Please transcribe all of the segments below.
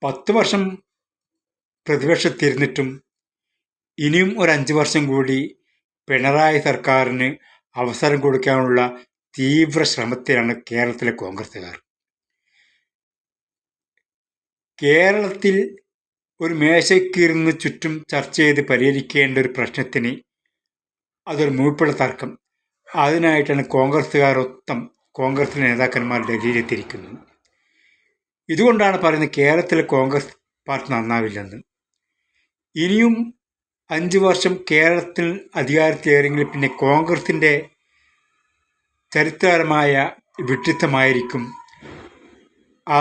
10 വർഷം പ്രതിപക്ഷത്തിരുന്നിട്ടും ഇനിയും ഒരു 5 വർഷം കൂടി പിണറായി സർക്കാരിന് അവസരം കൊടുക്കാനുള്ള തീവ്ര ശ്രമത്തിലാണ് കേരളത്തിലെ കോൺഗ്രസ്സുകാർ. കേരളത്തിൽ ഒരു മേശയ്ക്കിരുന്ന് ചുറ്റും ചർച്ച ചെയ്ത് പരിഹരിക്കേണ്ട ഒരു പ്രശ്നത്തിന് അതൊരു മൂപ്പുള്ള തർക്കം. അതിനായിട്ടാണ് കോൺഗ്രസിലെ നേതാക്കന്മാർ ഡൽഹിയിലെത്തിയിരിക്കുന്നത്. ഇതുകൊണ്ടാണ് പറയുന്നത് കേരളത്തിലെ കോൺഗ്രസ് പാർട്ടി നന്നാവില്ലെന്ന്. ഇനിയും 5 വർഷം കേരളത്തിൽ അധികാരത്തിലേറെങ്കിൽ പിന്നെ കോൺഗ്രസിൻ്റെ ചരിത്രപരമായ വിഡ്ഢിത്തമായിരിക്കും ആ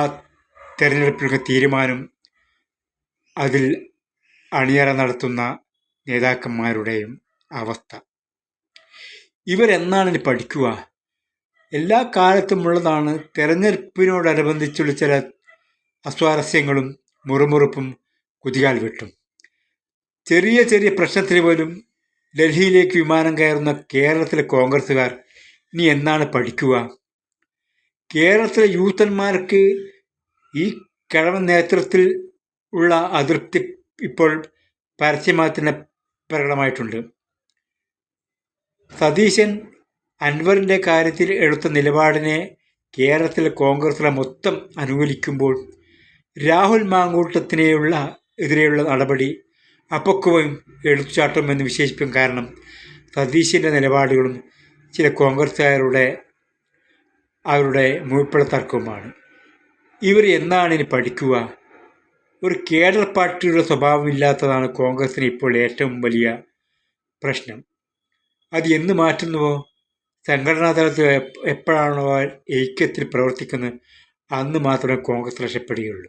തെരഞ്ഞെടുപ്പിലുള്ള തീരുമാനം, അതിൽ അണിയറ നടത്തുന്ന നേതാക്കന്മാരുടെയും അവസ്ഥ. ഇവരെന്നാണ് ഇനി പഠിക്കുക? എല്ലാ കാലത്തുമുള്ളതാണ് തെരഞ്ഞെടുപ്പിനോടനുബന്ധിച്ചുള്ള ചില അസ്വാരസ്യങ്ങളും മുറുമുറുപ്പും കുതികാൽ വെട്ടും. ചെറിയ ചെറിയ പ്രശ്നത്തിന് പോലും ഡൽഹിയിലേക്ക് വിമാനം കയറുന്ന കേരളത്തിലെ കോൺഗ്രസ്സുകാർ ഇനി എന്നാണ് പഠിക്കുക? കേരളത്തിലെ യൂത്തന്മാർക്ക് ഈ കിഴവൻ നേതൃത്വത്തിൽ ഉള്ള അതൃപ്തി ഇപ്പോൾ പരസ്യമായി തന്നെ പ്രകടമായിട്ടുണ്ട്. സതീശൻ അൻവറിൻ്റെ കാര്യത്തിൽ എടുത്ത നിലപാടിനെ കേരളത്തിലെ കോൺഗ്രസിലെ മൊത്തം അനുകൂലിക്കുമ്പോൾ രാഹുൽ എതിരെയുള്ള നടപടി അപക്വവും എടുത്തുചാട്ടമെന്ന് വിശേഷിപ്പിക്കും. കാരണം സതീശൻ്റെ നിലപാടുകളും ചില കോൺഗ്രസ്സുകാരുടെ അവരുടെ മൂപ്പിള തർക്കവുമാണ്. ഇവർ എന്നാണ് ഇനി പഠിക്കുക? ഒരു കേഡർ പാർട്ടിയുടെ സ്വഭാവമില്ലാത്തതാണ് കോൺഗ്രസിന് ഇപ്പോൾ ഏറ്റവും വലിയ പ്രശ്നം. അത് എന്ന് മാറ്റുന്നുവോ? സംഘടനാ തലത്തിൽ എപ്പോഴാണോ ഐക്യത്തിൽ പ്രവർത്തിക്കുന്നത് അന്ന് മാത്രമേ കോൺഗ്രസ് രക്ഷപ്പെടുകയുള്ളൂ.